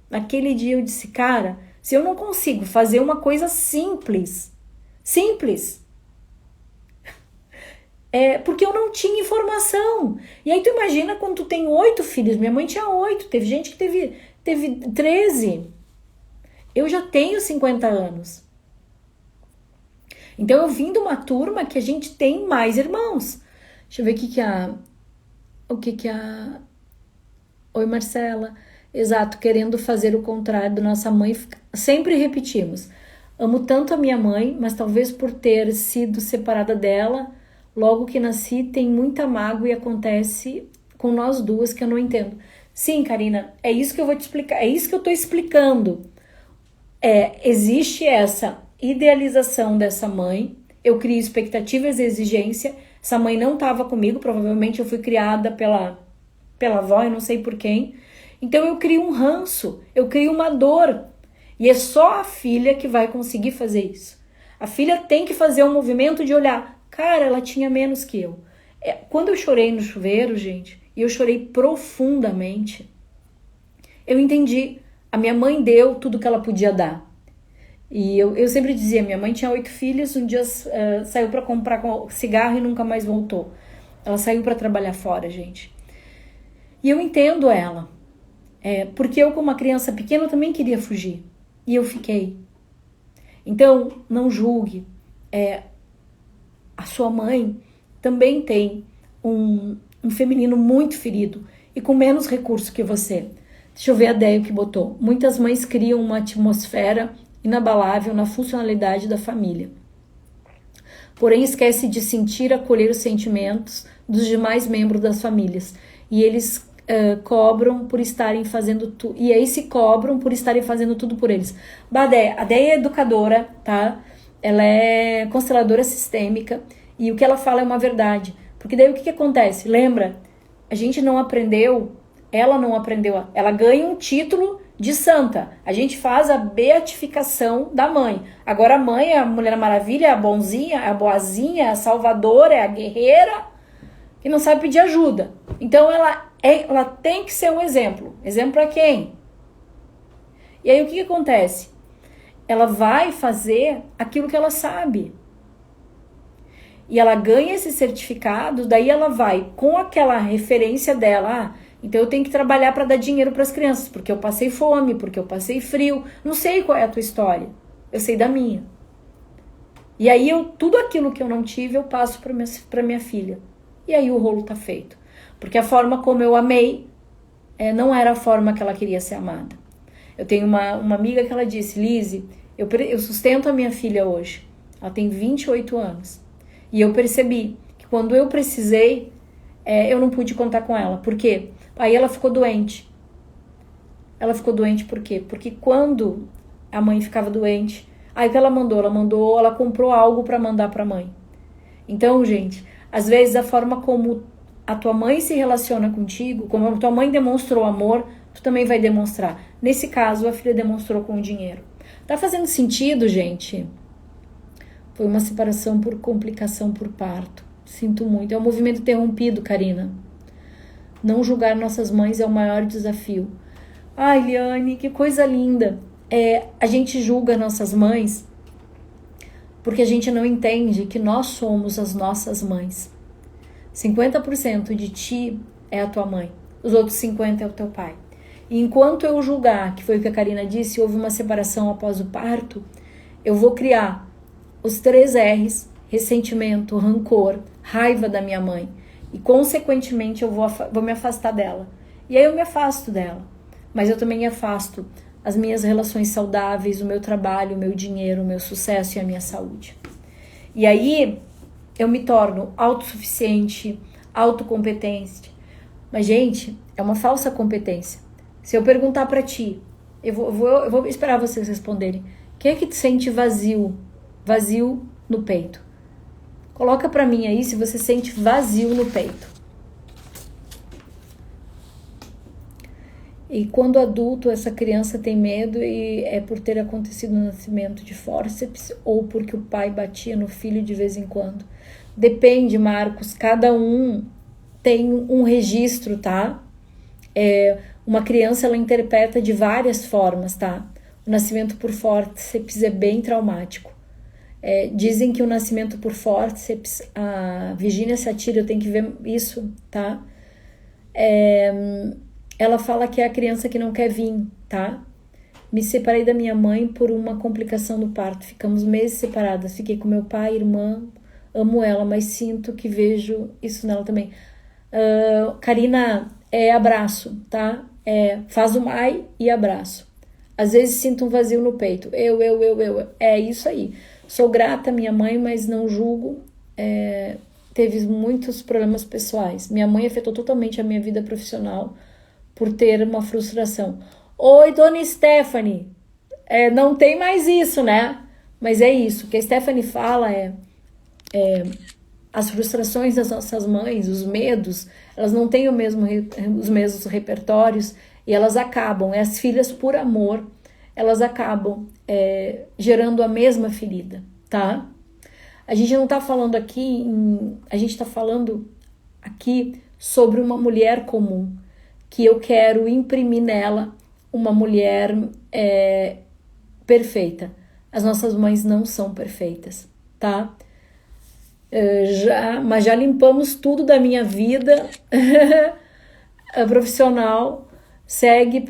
Naquele dia eu disse, cara, se eu não consigo fazer uma coisa simples, Porque eu não tinha informação. E aí tu imagina quando tu tem 8 filhos. Minha mãe tinha 8, teve gente que teve 13. Eu já tenho 50 anos. Então eu vim de uma turma que a gente tem mais irmãos. Deixa eu ver o que a... Oi, Marcela. Exato, querendo fazer o contrário da nossa mãe. Sempre repetimos. Amo tanto a minha mãe, mas talvez por ter sido separada dela, logo que nasci, tem muita mágoa e acontece com nós duas que eu não entendo. Sim, Karina, é isso que eu vou te explicar. É isso que eu tô explicando. Existe essa idealização dessa mãe. Eu crio expectativas e exigência. Essa mãe não estava comigo. Provavelmente eu fui criada pela avó, eu não sei por quem. Então eu crio um ranço, eu crio uma dor. E é só a filha que vai conseguir fazer isso. A filha tem que fazer um movimento de olhar. Cara, ela tinha menos que eu. Quando eu chorei no chuveiro, gente, e eu chorei profundamente, eu entendi. A minha mãe deu tudo que ela podia dar. E eu sempre dizia, minha mãe tinha 8 filhos, um dia saiu para comprar cigarro e nunca mais voltou. Ela saiu para trabalhar fora, gente. E eu entendo ela. Porque eu, como uma criança pequena, eu também queria fugir. E eu fiquei. Então, não julgue. A sua mãe também tem um feminino muito ferido e com menos recurso que você. Deixa eu ver a Deia que botou. Muitas mães criam uma atmosfera inabalável na funcionalidade da família. Porém, esquece de sentir e acolher os sentimentos dos demais membros das famílias. E eles cobram por estarem fazendo tudo. E aí se cobram por estarem fazendo tudo por eles. A Deia é educadora, tá? Ela é consteladora sistêmica. E o que ela fala é uma verdade. Porque daí o que acontece? Lembra? A gente não aprendeu, ela não aprendeu. Ela ganha um título de santa. A gente faz a beatificação da mãe. Agora a mãe é a Mulher Maravilha, é a bonzinha, é a boazinha, é a salvadora, é a guerreira, que não sabe pedir ajuda. Então ela tem que ser um exemplo. Exemplo para quem? E aí o que acontece? Ela vai fazer aquilo que ela sabe. E ela ganha esse certificado, daí ela vai com aquela referência dela. Então eu tenho que trabalhar para dar dinheiro para as crianças, porque eu passei fome, porque eu passei frio. Não sei qual é a tua história, eu sei da minha. E aí tudo aquilo que eu não tive, eu passo para minha filha. E aí o rolo tá feito. Porque a forma como eu amei não era a forma que ela queria ser amada. Eu tenho uma amiga que ela disse, Lise, eu sustento a minha filha hoje. Ela tem 28 anos. E eu percebi que quando eu precisei, eu não pude contar com ela. Por quê? Aí ela ficou doente. Ela ficou doente por quê? Porque quando a mãe ficava doente, aí o que ela mandou? Ela comprou algo para mandar para a mãe. Então, gente, às vezes a forma como a tua mãe se relaciona contigo, como a tua mãe demonstrou amor, tu também vai demonstrar. Nesse caso, a filha demonstrou com o dinheiro. Tá fazendo sentido, gente? Foi uma separação por complicação por parto. Sinto muito. É um movimento interrompido, Karina. Não julgar nossas mães é o maior desafio. Ai, Liane, que coisa linda. A gente julga nossas mães porque a gente não entende que nós somos as nossas mães. 50% de ti é a tua mãe. Os outros 50% é o teu pai. E enquanto eu julgar, que foi o que a Karina disse, houve uma separação após o parto, eu vou criar os 3 R's, ressentimento, rancor, raiva da minha mãe. E, consequentemente, eu vou me afastar dela. E aí eu me afasto dela. Mas eu também afasto as minhas relações saudáveis, o meu trabalho, o meu dinheiro, o meu sucesso e a minha saúde. E aí eu me torno autossuficiente, autocompetente. Mas, gente, é uma falsa competência. Se eu perguntar pra ti, eu vou esperar vocês responderem. Quem é que te sente vazio no peito? Coloca pra mim aí se você sente vazio no peito. E quando adulto, essa criança tem medo e é por ter acontecido um nascimento de fórceps ou porque o pai batia no filho de vez em quando. Depende, Marcos, cada um tem um registro, tá? Uma criança, ela interpreta de várias formas, tá? O nascimento por fórceps é bem traumático. Dizem que o nascimento por fórceps, a Virginia Satir, eu tenho que ver isso, tá? Ela fala que é a criança que não quer vir, tá? Me separei da minha mãe por uma complicação do parto. Ficamos meses separadas. Fiquei com meu pai, irmã. Amo ela, mas sinto que vejo isso nela também. Karina, abraço, tá? Faz o mai e abraço. Às vezes sinto um vazio no peito. Eu. É isso aí. Sou grata à minha mãe, mas não julgo. Teve muitos problemas pessoais. Minha mãe afetou totalmente a minha vida profissional por ter uma frustração. Oi, dona Stephanie. Não tem mais isso, né? Mas é isso. O que a Stephanie fala as frustrações das nossas mães, os medos, elas não têm os mesmos repertórios e elas acabam, as filhas por amor, elas acabam gerando a mesma ferida, tá? A gente não tá falando aqui, a gente tá falando aqui sobre uma mulher comum, que eu quero imprimir nela uma mulher perfeita. As nossas mães não são perfeitas, tá? Mas já limpamos tudo da minha vida a profissional, segue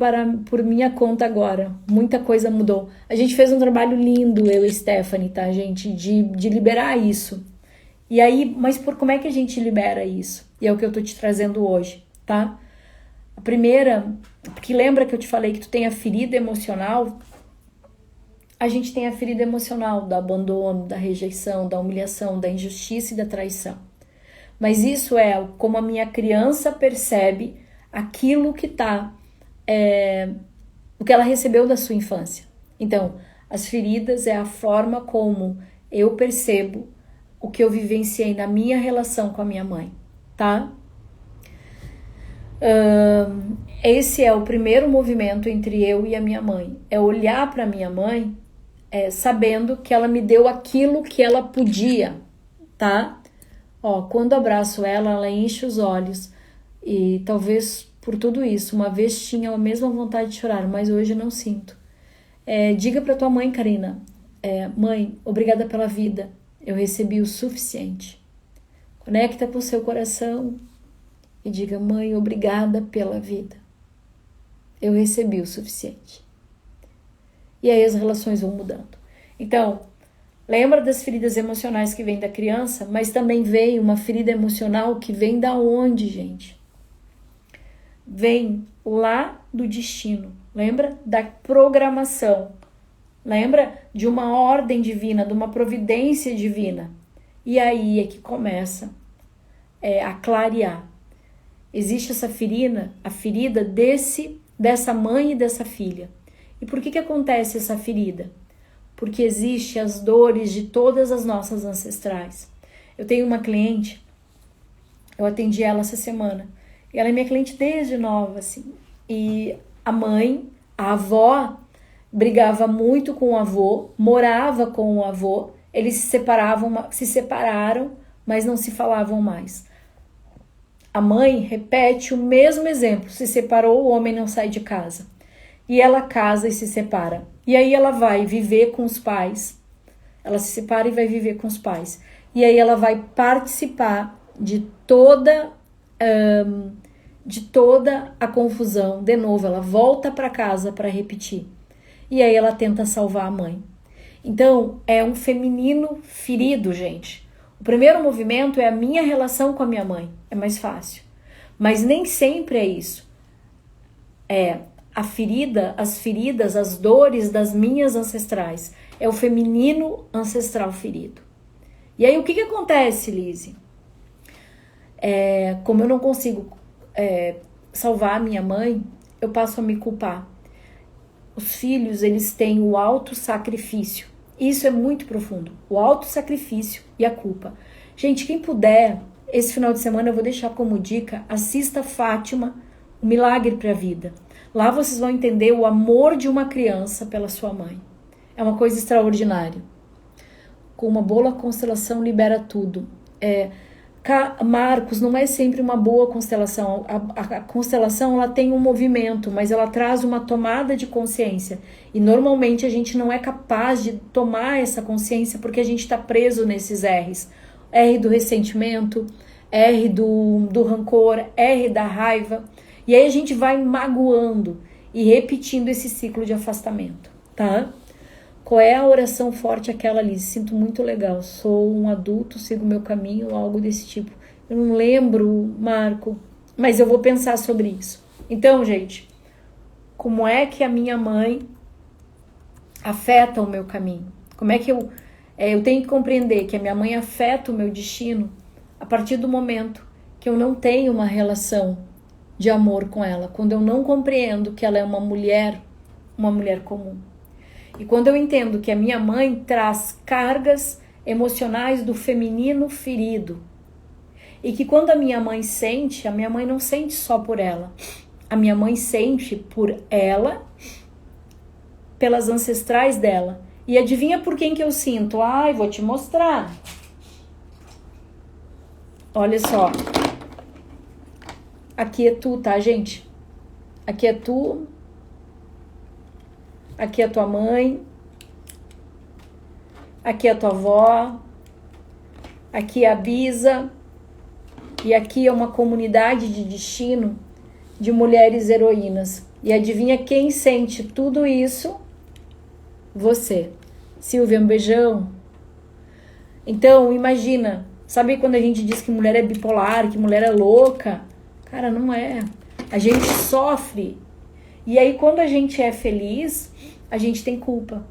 por minha conta agora. Muita coisa mudou. A gente fez um trabalho lindo, eu e Stephanie, tá, gente? De liberar isso. E aí, mas como é que a gente libera isso? E é o que eu tô te trazendo hoje, tá? A primeira, porque lembra que eu te falei que tu tem a ferida emocional? A gente tem a ferida emocional do abandono, da rejeição, da humilhação, da injustiça e da traição. Mas isso é como a minha criança percebe aquilo que o que ela recebeu da sua infância. Então, as feridas é a forma como eu percebo o que eu vivenciei na minha relação com a minha mãe, tá? Esse é o primeiro movimento entre eu e a minha mãe. É olhar para minha mãe sabendo que ela me deu aquilo que ela podia, tá? Quando abraço ela, ela enche os olhos. E talvez por tudo isso, uma vez tinha a mesma vontade de chorar, mas hoje não sinto. Diga para tua mãe, Karina, mãe, obrigada pela vida, eu recebi o suficiente. Conecta com o seu coração e diga, mãe, obrigada pela vida, eu recebi o suficiente. E aí as relações vão mudando. Então, lembra das feridas emocionais que vêm da criança, mas também veio uma ferida emocional que vem da onde, gente? Vem lá do destino. Lembra? Da programação. Lembra? De uma ordem divina, de uma providência divina. E aí é que começa a clarear. Existe essa ferida, a ferida dessa mãe e dessa filha. E por que acontece essa ferida? Porque existe as dores de todas as nossas ancestrais. Eu tenho uma cliente, eu atendi ela essa semana, e ela é minha cliente desde nova, assim. E a mãe, a avó, brigava muito com o avô, morava com o avô, eles se separaram, mas não se falavam mais. A mãe repete o mesmo exemplo, se separou, o homem não sai de casa. E ela casa e se separa. E aí ela vai viver com os pais. Ela se separa e vai viver com os pais. E aí ela vai participar de toda a confusão. De novo, ela volta para casa para repetir. E aí ela tenta salvar a mãe. Então, é um feminino ferido, gente. O primeiro movimento é a minha relação com a minha mãe. É mais fácil. Mas nem sempre é isso. A ferida, as feridas, as dores das minhas ancestrais. É o feminino ancestral ferido. E aí o que acontece, Lise? Como eu não consigo salvar a minha mãe, eu passo a me culpar. Os filhos, eles têm o autossacrifício. Isso é muito profundo. O autossacrifício e a culpa. Gente, quem puder, esse final de semana eu vou deixar como dica, assista Fátima, o Milagre para a Vida. Lá vocês vão entender o amor de uma criança pela sua mãe. É uma coisa extraordinária. Com uma boa constelação libera tudo. Marcos, não é sempre uma boa constelação. A constelação, ela tem um movimento, mas ela traz uma tomada de consciência. E normalmente a gente não é capaz de tomar essa consciência porque a gente está preso nesses R's. R do ressentimento, R do rancor, R da raiva. E aí a gente vai magoando e repetindo esse ciclo de afastamento, tá? Qual é a oração forte aquela ali? Sinto muito legal, sou um adulto, sigo meu caminho, algo desse tipo. Eu não lembro, Marco, mas eu vou pensar sobre isso. Então, gente, como é que a minha mãe afeta o meu caminho? Como é que eu tenho que compreender que a minha mãe afeta o meu destino a partir do momento que eu não tenho uma relação de amor com ela, quando eu não compreendo que ela é uma mulher comum. E quando eu entendo que a minha mãe traz cargas emocionais do feminino ferido. E que quando a minha mãe sente, a minha mãe não sente só por ela. A minha mãe sente por ela, pelas ancestrais dela. E adivinha por quem que eu sinto? Ai, vou te mostrar. Olha só. Aqui é tu, tá, gente? Aqui é tu. Aqui é a tua mãe, aqui é a tua avó, aqui é a Bisa, e aqui é uma comunidade de destino de mulheres heroínas. E adivinha quem sente tudo isso? Você. Silvia, um beijão. Então, imagina, sabe quando a gente diz que mulher é bipolar, que mulher é louca? Cara, não é. A gente sofre. E aí, quando a gente é feliz, a gente tem culpa.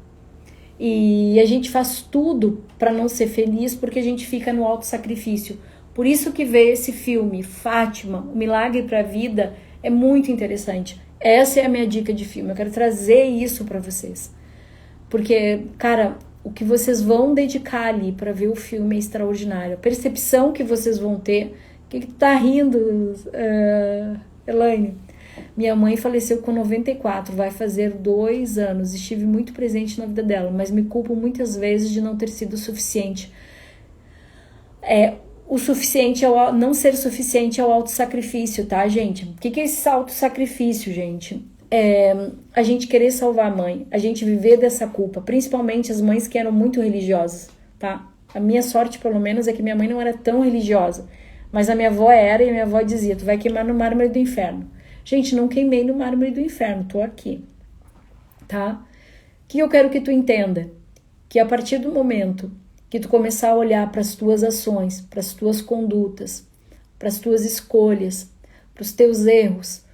E a gente faz tudo para não ser feliz porque a gente fica no autossacrifício. Por isso que ver esse filme, Fátima, O Milagre para a Vida, é muito interessante. Essa é a minha dica de filme. Eu quero trazer isso para vocês. Porque, cara, o que vocês vão dedicar ali para ver o filme é extraordinário. A percepção que vocês vão ter... O que tu tá rindo, Elaine? Minha mãe faleceu com 94, vai fazer 2 anos. Estive muito presente na vida dela, mas me culpo muitas vezes de não ter sido suficiente. O suficiente não ser suficiente é o autossacrifício, tá, gente? O que é esse autossacrifício, gente? A gente querer salvar a mãe, a gente viver dessa culpa, principalmente as mães que eram muito religiosas, tá? A minha sorte, pelo menos, é que minha mãe não era tão religiosa, mas a minha avó era, e a minha avó dizia, tu vai queimar no mármore do inferno. Gente, não queimei no mármore do inferno, tô aqui, tá? O que eu quero que tu entenda? Que a partir do momento que tu começar a olhar para as tuas ações, para as tuas condutas, para as tuas escolhas, para os teus erros,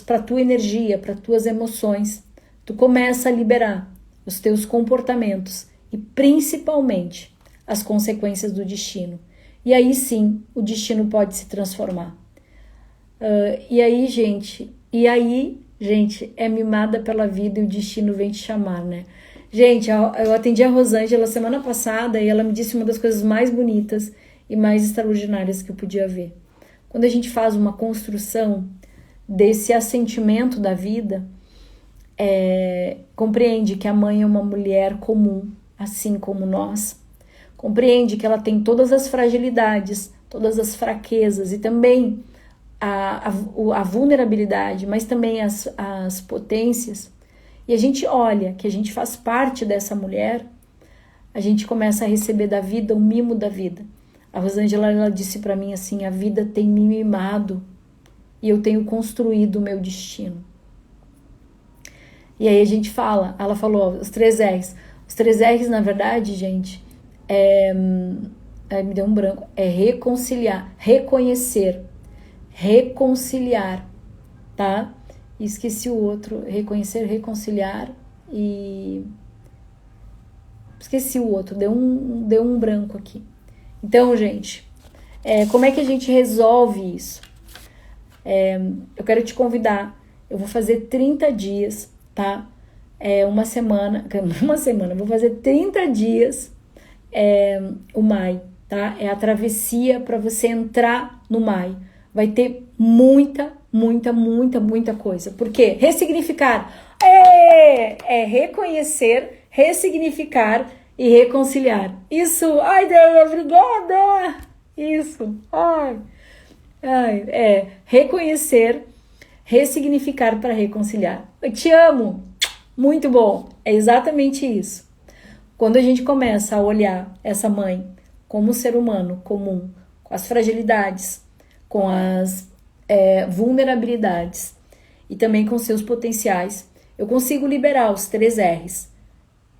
para a tua energia, para as tuas emoções, tu começa a liberar os teus comportamentos e principalmente as consequências do destino. E aí sim, o destino pode se transformar. E aí, gente, é mimada pela vida e o destino vem te chamar, né? Gente, eu atendi a Rosângela semana passada e ela me disse uma das coisas mais bonitas e mais extraordinárias que eu podia ver. Quando a gente faz uma construção desse assentimento da vida, compreende que a mãe é uma mulher comum, assim como nós. Compreende que ela tem todas as fragilidades, todas as fraquezas e também a vulnerabilidade, mas também as potências. E a gente olha que a gente faz parte dessa mulher, a gente começa a receber da vida o mimo da vida. A Rosângela, ela disse para mim assim, a vida tem me mimado e eu tenho construído o meu destino. E aí a gente fala, ela falou os 3 R's. Os 3 R's, na verdade, gente, me deu um branco, reconciliar, reconhecer, reconciliar, tá? E esqueci o outro, reconhecer, reconciliar e... Esqueci o outro, deu um branco aqui. Então, gente, como é que a gente resolve isso? Eu quero te convidar, eu vou fazer 30 dias, tá? Uma semana, vou fazer 30 dias o MAI, tá? É a travessia para você entrar no MAI. Vai ter muita coisa. Por quê? Ressignificar. Reconhecer, ressignificar e reconciliar. Isso. Ai, Deus, obrigada! Isso. Reconhecer, ressignificar para reconciliar. Eu te amo. Muito bom. É exatamente isso. Quando a gente começa a olhar essa mãe como um ser humano comum, com as fragilidades, com as vulnerabilidades e também com seus potenciais, eu consigo liberar os 3 R's: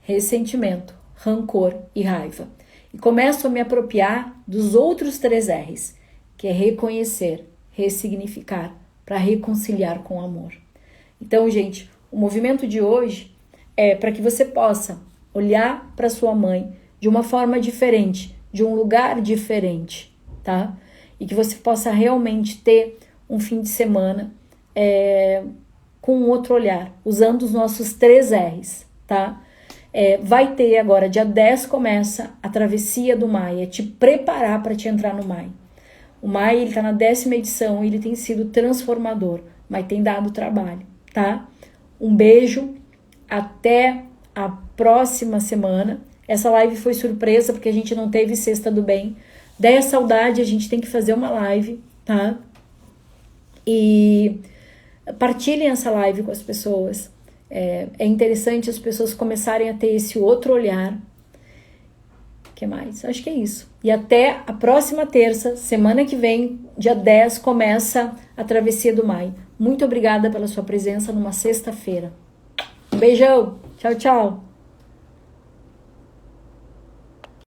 ressentimento, rancor e raiva. E começo a me apropriar dos outros 3 R's, que é reconhecer, ressignificar, para reconciliar com o amor. Então, gente, o movimento de hoje é para que você possa olhar para sua mãe de uma forma diferente, de um lugar diferente, tá? E que você possa realmente ter um fim de semana com um outro olhar, usando os nossos 3 R's, tá? Vai ter agora, dia 10 começa a travessia do Mai, é te preparar para te entrar no Mai. O Mai, ele tá na 10ª edição e ele tem sido transformador, mas tem dado trabalho, tá? Um beijo, até a próxima semana. Essa live foi surpresa porque a gente não teve Sexta do Bem. Daí a saudade, a gente tem que fazer uma live, tá? E partilhem essa live com as pessoas. É interessante as pessoas começarem a ter esse outro olhar. O que mais? Acho que é isso. E até a próxima terça, semana que vem, dia 10, começa a Travessia do Mai. Muito obrigada pela sua presença numa sexta-feira. Um beijão. Tchau, tchau.